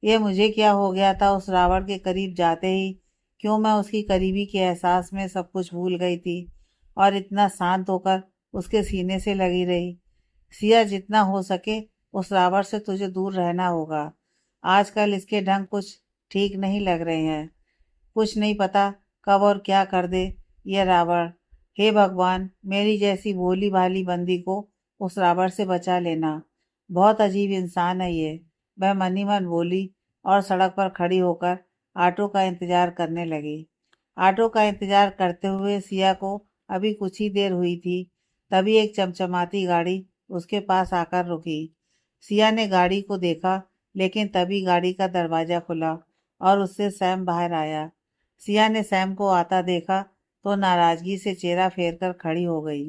S1: ये मुझे क्या हो गया था उस रावण के करीब जाते ही, क्यों मैं उसकी करीबी के एहसास में सब कुछ भूल गई थी और इतना शांत होकर उसके सीने से लगी रही। सिया, जितना हो सके उस रावण से तुझे दूर रहना होगा। आजकल इसके ढंग कुछ ठीक नहीं लग रहे हैं। कुछ नहीं पता कब और क्या कर दे ये रावण। हे भगवान, मेरी जैसी भोली भाली बंदी को उस रावण से बचा लेना। बहुत अजीब इंसान है ये, वह मन ही मन बोली और सड़क पर खड़ी होकर ऑटो का इंतजार करने लगी। ऑटो का इंतजार करते हुए सिया को अभी कुछ ही देर हुई थी, तभी एक चमचमाती गाड़ी उसके पास आकर रुकी। सिया ने गाड़ी को देखा, लेकिन तभी गाड़ी का दरवाजा खुला और उससे सैम बाहर आया। सिया ने सैम को आता देखा तो नाराजगी से चेहरा फेर कर खड़ी हो गई।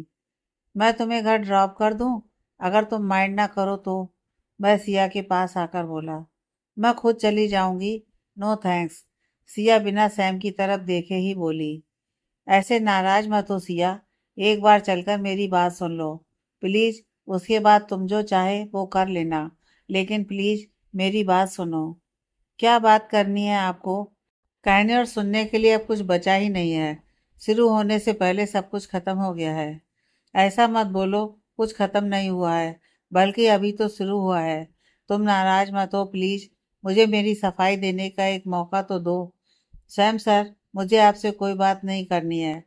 S1: मैं तुम्हें घर ड्रॉप कर दूं, अगर तुम माइंड ना करो तो, वह सिया के पास आकर बोला। मैं खुद चली जाऊंगी। नो थैंक्स, सिया बिना सैम की तरफ देखे ही बोली। ऐसे नाराज मत हो सिया, एक बार चलकर मेरी बात सुन लो प्लीज, उसके बाद तुम जो चाहे वो कर लेना, लेकिन प्लीज मेरी बात सुनो। क्या बात करनी है आपको? कहने और सुनने के लिए अब कुछ बचा ही नहीं है। शुरू होने से पहले सब कुछ खत्म हो गया है। ऐसा मत बोलो, कुछ खत्म नहीं हुआ है, बल्कि अभी तो शुरू हुआ है। तुम नाराज मत हो प्लीज, मुझे मेरी सफाई देने का एक मौका तो दो। सैम सर, मुझे आपसे कोई बात नहीं करनी है।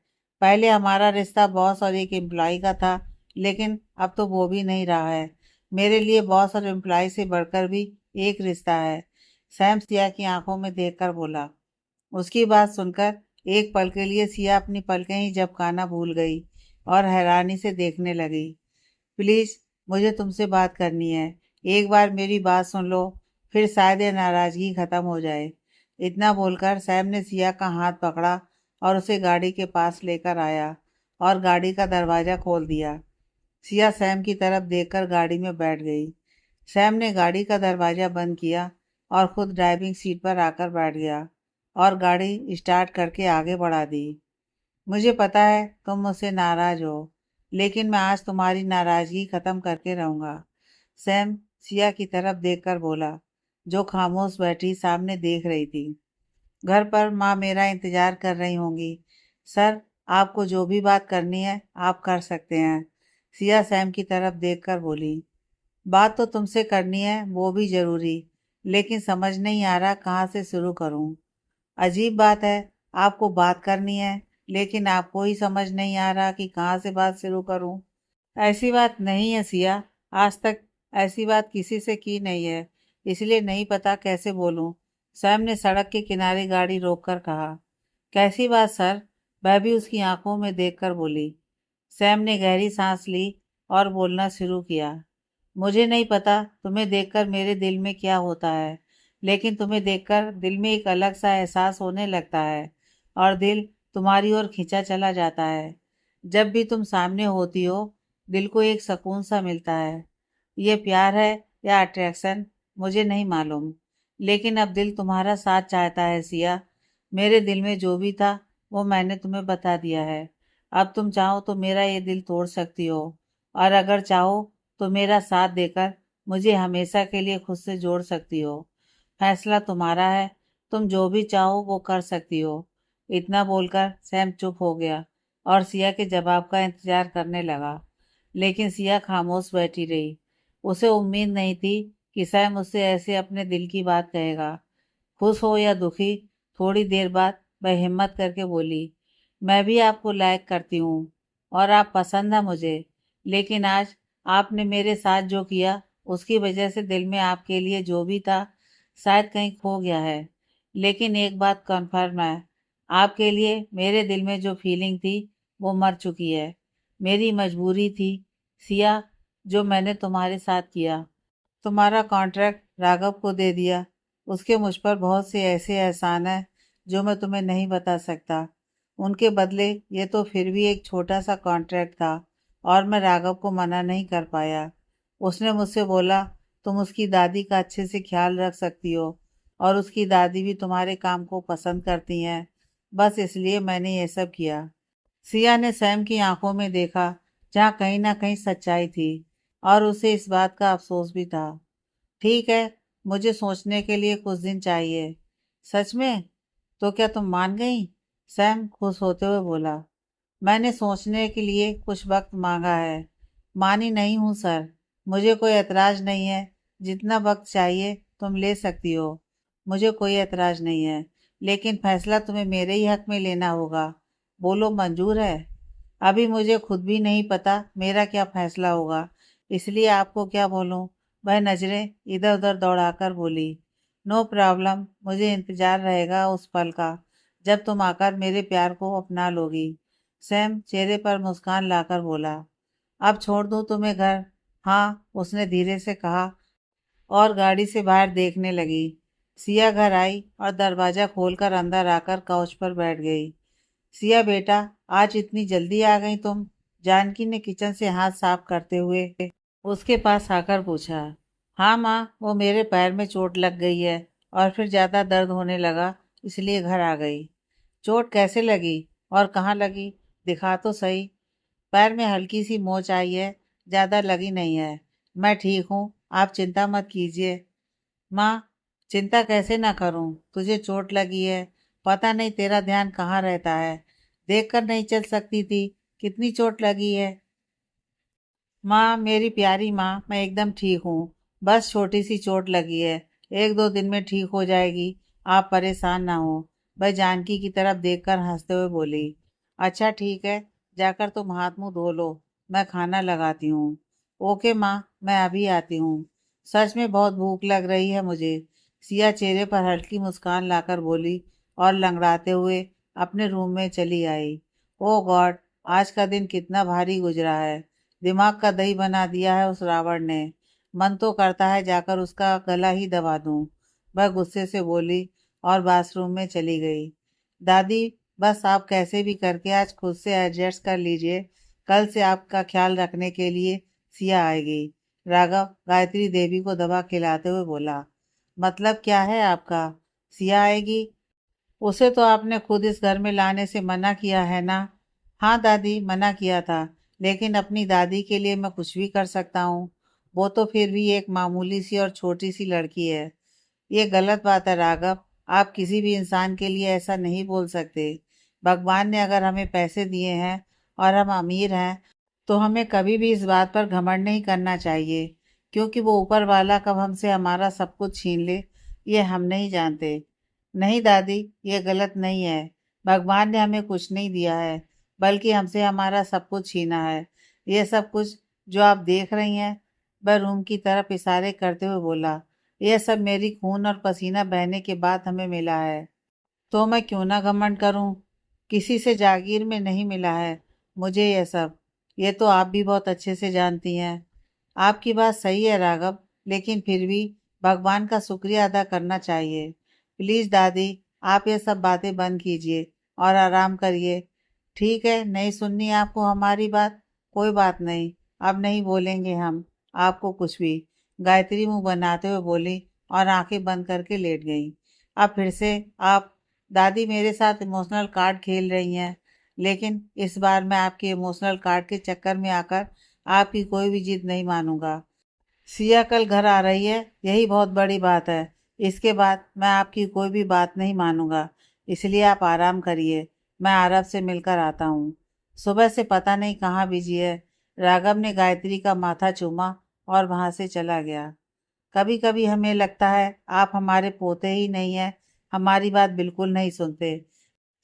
S1: पहले हमारा रिश्ता बॉस और एक एम्प्लॉय का था, लेकिन अब तो वो भी नहीं रहा है। मेरे लिए बॉस और एम्प्लॉय से बढ़कर भी एक रिश्ता है, सैम सिया की आंखों में देखकर बोला। उसकी बात सुनकर एक पल के लिए सिया अपनी पलकें ही झपकाना भूल गई और हैरानी से देखने लगी। प्लीज, मुझे तुमसे बात करनी है, एक बार मेरी बात सुन लो, फिर शायद ये नाराजगी खत्म हो जाए। इतना बोलकर सैम ने सिया का हाथ पकड़ा और उसे गाड़ी के पास लेकर आया और गाड़ी का दरवाजा खोल दिया। सिया सैम की तरफ देखकर गाड़ी में बैठ गई। सैम ने गाड़ी का दरवाजा बंद किया और खुद ड्राइविंग सीट पर आकर बैठ गया और गाड़ी स्टार्ट करके आगे बढ़ा दी। मुझे पता है तुम मुझसे नाराज हो, लेकिन मैं आज तुम्हारी नाराजगी खत्म करके रहूंगा, सैम सिया की तरफ देखकर बोला, जो खामोश बैठी सामने देख रही थी। घर पर माँ मेरा इंतजार कर रही होंगी। सर, आपको जो भी बात करनी है आप कर सकते हैं, सिया सैम की तरफ देखकर बोली। बात तो तुमसे करनी है, वो भी जरूरी, लेकिन समझ नहीं आ रहा कहाँ से शुरू करूँ। अजीब बात है, आपको बात करनी है, लेकिन आपको ही समझ नहीं आ रहा कि कहाँ से बात शुरू करूं। ऐसी बात नहीं है सिया, आज तक ऐसी बात किसी से की नहीं है, इसलिए नहीं पता कैसे बोलूं। सैम ने सड़क के किनारे गाड़ी रोककर कहा। कैसी बात सर? वह भी उसकी आंखों में देखकर बोली। सैम ने गहरी सांस ली और बोलना शुरू किया। मुझे नहीं पता तुम्हें देखकर मेरे दिल में क्या होता है, लेकिन तुम्हें देखकर दिल में एक अलग सा एहसास होने लगता है और दिल तुम्हारी ओर खींचा चला जाता है। जब भी तुम सामने होती हो, दिल को एक सुकून सा मिलता है। ये प्यार है या अट्रैक्शन, मुझे नहीं मालूम, लेकिन अब दिल तुम्हारा साथ चाहता है सिया। मेरे दिल में जो भी था वो मैंने तुम्हें बता दिया है। अब तुम चाहो तो मेरा ये दिल तोड़ सकती हो, और अगर चाहो तो मेरा साथ देकर मुझे हमेशा के लिए खुद से जोड़ सकती हो। फैसला तुम्हारा है, तुम जो भी चाहो वो कर सकती हो। इतना बोलकर सैम चुप हो गया और सिया के जवाब का इंतजार करने लगा। लेकिन सिया खामोश बैठी रही। उसे उम्मीद नहीं थी कि सैम उससे ऐसे अपने दिल की बात कहेगा। खुश हो या दुखी, थोड़ी देर बाद वह हिम्मत करके बोली, मैं भी आपको लाइक करती हूँ और आप पसंद है मुझे, लेकिन आज आपने मेरे साथ जो किया उसकी वजह से दिल में आपके लिए जो भी था शायद कहीं खो गया है। लेकिन एक बात कन्फर्म है, आपके लिए मेरे दिल में जो फीलिंग थी वो मर चुकी है। मेरी मजबूरी थी सिया, जो मैंने तुम्हारे साथ किया। तुम्हारा कॉन्ट्रैक्ट राघव को दे दिया। उसके मुझ पर बहुत से ऐसे एहसान हैं जो मैं तुम्हें नहीं बता सकता। उनके बदले ये तो फिर भी एक छोटा सा कॉन्ट्रैक्ट था, और मैं राघव को मना नहीं कर पाया। उसने मुझसे बोला तुम उसकी दादी का अच्छे से ख्याल रख सकती हो, और उसकी दादी भी तुम्हारे काम को पसंद करती हैं। बस इसलिए मैंने ये सब किया। सिया ने सैम की आंखों में देखा, जहाँ कहीं ना कहीं सच्चाई थी, और उसे इस बात का अफसोस भी था। ठीक है, मुझे सोचने के लिए कुछ दिन चाहिए। सच में? तो क्या तुम मान गई? सैम खुश होते हुए बोला, मैंने सोचने के लिए कुछ वक्त मांगा है। मानी नहीं हूँ सर, मुझे कोई एतराज नहीं है। जितना वक्त चाहिए तुम ले सकती हो, मुझे कोई एतराज नहीं है। लेकिन फैसला तुम्हें मेरे ही हक में लेना होगा। बोलो, मंजूर है? अभी मुझे खुद भी नहीं पता मेरा क्या फैसला होगा, इसलिए आपको क्या बोलूं। वह नजरें इधर उधर दौड़ाकर बोली, नो प्रॉब्लम, मुझे इंतजार रहेगा उस पल का जब तुम आकर मेरे प्यार को अपना लोगी। सैम चेहरे पर मुस्कान लाकर बोला, अब छोड़ दूं तुम्हें घर? हाँ, उसने धीरे से कहा, और गाड़ी से बाहर देखने लगी। सिया घर आई और दरवाजा खोलकर अंदर आकर काउच पर बैठ गई। सिया बेटा, आज इतनी जल्दी आ गई तुम? जानकी ने किचन से हाथ साफ करते हुए उसके पास आकर पूछा। हाँ माँ, वो मेरे पैर में चोट लग गई है और फिर ज़्यादा दर्द होने लगा, इसलिए घर आ गई। चोट कैसे लगी और कहाँ लगी? दिखा तो सही। पैर में हल्की सी मोच आई है, ज़्यादा लगी नहीं है। मैं ठीक हूँ, आप चिंता मत कीजिए। माँ, चिंता कैसे ना करूँ, तुझे चोट लगी है, पता नहीं तेरा ध्यान कहाँ रहता है। देख कर नहीं चल सकती थी, कितनी चोट लगी है। माँ, मेरी प्यारी माँ, मैं एकदम ठीक हूँ। बस छोटी सी चोट लगी है, एक दो दिन में ठीक हो जाएगी। आप परेशान ना हो। वह जानकी की तरफ देखकर हंसते हुए बोली, अच्छा ठीक है, जाकर तुम हाथ मुंह धो लो, मैं खाना लगाती हूँ। ओके माँ, मैं अभी आती हूँ। सच में बहुत भूख लग रही है मुझे। सिया चेहरे पर हल्की मुस्कान लाकर बोली, और लंगड़ाते हुए अपने रूम में चली आई। ओ गॉड, आज का दिन कितना भारी गुजरा है। दिमाग का दही बना दिया है उस रावण ने। मन तो करता है जाकर उसका गला ही दबा दूं। वह गुस्से से बोली और बाथरूम में चली गई। दादी, बस आप कैसे भी करके आज खुद से एडजस्ट कर लीजिए। कल से आपका ख्याल रखने के लिए सिया आएगी। राघव गायत्री देवी को दवा खिलाते हुए बोला, मतलब क्या है आपका? सिया आएगी? उसे तो आपने खुद इस घर में लाने से मना किया है ना? हाँ दादी, मना किया था, लेकिन अपनी दादी के लिए मैं कुछ भी कर सकता हूँ। वो तो फिर भी एक मामूली सी और छोटी सी लड़की है। ये गलत बात है राघव, आप किसी भी इंसान के लिए ऐसा नहीं बोल सकते। भगवान ने अगर हमें पैसे दिए हैं और हम अमीर हैं, तो हमें कभी भी इस बात पर घमंड नहीं करना चाहिए, क्योंकि वो ऊपर वाला कब हमसे हमारा सब कुछ छीन ले, ये हम नहीं जानते। नहीं दादी, ये गलत नहीं है। भगवान ने हमें कुछ नहीं दिया है, बल्कि हमसे हमारा सब कुछ छीना है। ये सब कुछ जो आप देख रही हैं, वह रूम की तरफ इशारे करते हुए बोला, यह सब मेरी खून और पसीना बहने के बाद हमें मिला है। तो मैं क्यों ना घमंड करूं? किसी से जागीर में नहीं मिला है मुझे यह सब। ये तो आप भी बहुत अच्छे से जानती हैं। आपकी बात सही है राघव, लेकिन फिर भी भगवान का शुक्रिया अदा करना चाहिए। प्लीज दादी, आप ये सब बातें बंद कीजिए और आराम करिए। ठीक है, नहीं सुननी आपको हमारी बात? कोई बात नहीं, अब नहीं बोलेंगे हम आपको कुछ भी। गायत्री मुंह बनाते हुए बोली और आंखें बंद करके लेट गई। अब फिर से आप दादी मेरे साथ इमोशनल कार्ड खेल रही हैं, लेकिन इस बार मैं आपके इमोशनल कार्ड के चक्कर में आकर आपकी कोई भी जिद नहीं मानूंगा। सिया कल घर आ रही है, यही बहुत बड़ी बात है। इसके बाद मैं आपकी कोई भी बात नहीं मानूंगा, इसलिए आप आराम करिए। मैं आरब से मिलकर आता हूँ। सुबह से पता नहीं कहाँ बिजी है। राघव ने गायत्री का माथा चूमा और वहां से चला गया। कभी कभी हमें लगता है आप हमारे पोते ही नहीं हैं, हमारी बात बिल्कुल नहीं सुनते,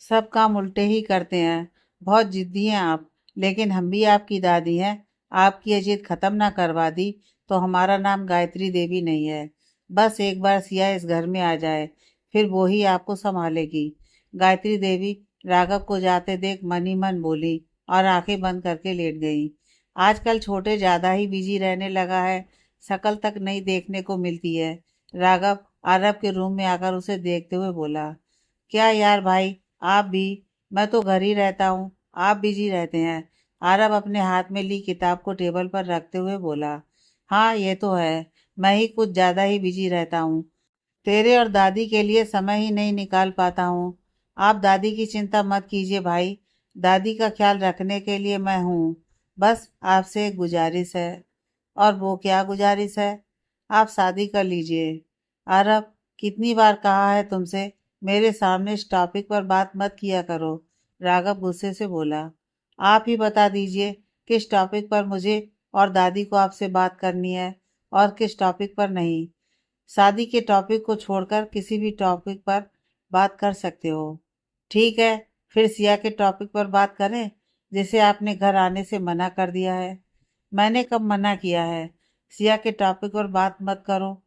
S1: सब काम उल्टे ही करते हैं। बहुत जिद्दी हैं आप, लेकिन हम भी आपकी दादी हैं। आपकी ये जिद खत्म ना करवा दी तो हमारा नाम गायत्री देवी नहीं है। बस एक बार सिया इस घर में आ जाए, फिर वो ही आपको संभालेगी। गायत्री देवी राघव को जाते देख मन ही मन बोली और आंखें बंद करके लेट गई। आजकल छोटे ज्यादा ही बिजी रहने लगा है, शकल तक नहीं देखने को मिलती है। राघव आरब के रूम में आकर उसे देखते हुए बोला, क्या यार भाई, आप भी? मैं तो घर ही रहता हूँ, आप बिजी रहते हैं। आरब अपने हाथ में ली किताब को टेबल पर रखते हुए बोला, हाँ ये तो है, मैं ही कुछ ज्यादा ही बिजी रहता हूँ। तेरे और दादी के लिए समय ही नहीं निकाल पाता हूँ। आप दादी की चिंता मत कीजिए भाई, दादी का ख्याल रखने के लिए मैं हूँ। बस आपसे एक गुजारिश है। और वो क्या गुजारिश है? आप शादी कर लीजिए। आरब, कितनी बार कहा है तुमसे, मेरे सामने इस टॉपिक पर बात मत किया करो। राघव गुस्से से बोला, आप ही बता दीजिए किस टॉपिक पर मुझे और दादी को आपसे बात करनी है और किस टॉपिक पर नहीं। शादी के टॉपिक को छोड़कर किसी भी टॉपिक पर बात कर सकते हो। ठीक है, फिर सिया के टॉपिक पर बात करें, जिसे आपने घर आने से मना कर दिया है। मैंने कब मना किया है? सिया के टॉपिक पर बात मत करो।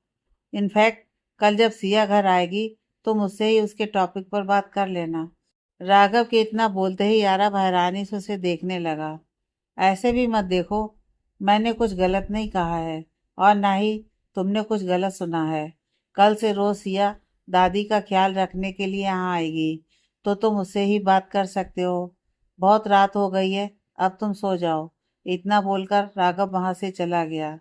S1: इनफैक्ट कल जब सिया घर आएगी तो मुझसे ही उसके टॉपिक पर बात कर लेना। राघव के इतना बोलते ही यारा हैरानी से उसे देखने लगा। ऐसे भी मत देखो, मैंने कुछ गलत नहीं कहा है और ना ही तुमने कुछ गलत सुना है। कल से रोज सिया दादी का ख्याल रखने के लिए यहाँ आएगी, तो तुम उससे ही बात कर सकते हो। बहुत रात हो गई है, अब तुम सो जाओ। इतना बोलकर राघव वहां से चला गया।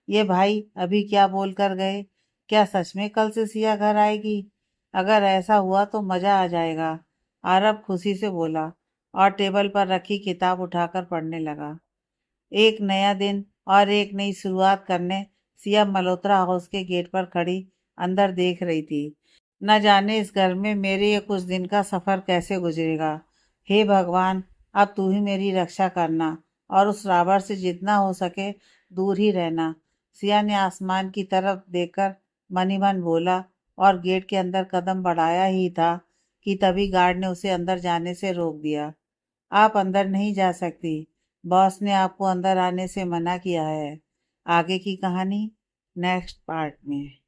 S1: ये भाई अभी क्या बोल कर गए? क्या सच में कल से सिया घर आएगी? अगर ऐसा हुआ तो मजा आ जाएगा, आरब खुशी से बोला और टेबल पर रखी किताब उठाकर पढ़ने लगा। एक नया दिन और एक नई शुरुआत करने सिया मल्होत्रा हाउस के गेट पर खड़ी अंदर देख रही थी। न जाने इस घर में मेरे ये कुछ दिन का सफर कैसे गुजरेगा। हे भगवान, अब तू ही मेरी रक्षा करना और उस रावण से जितना हो सके दूर ही रहना। सिया ने आसमान की तरफ देखकर मन ही मन बोला और गेट के अंदर कदम बढ़ाया ही था कि तभी गार्ड ने उसे अंदर जाने से रोक दिया। आप अंदर नहीं जा सकती, बॉस ने आपको अंदर आने से मना किया है। आगे की कहानी नेक्स्ट पार्ट में।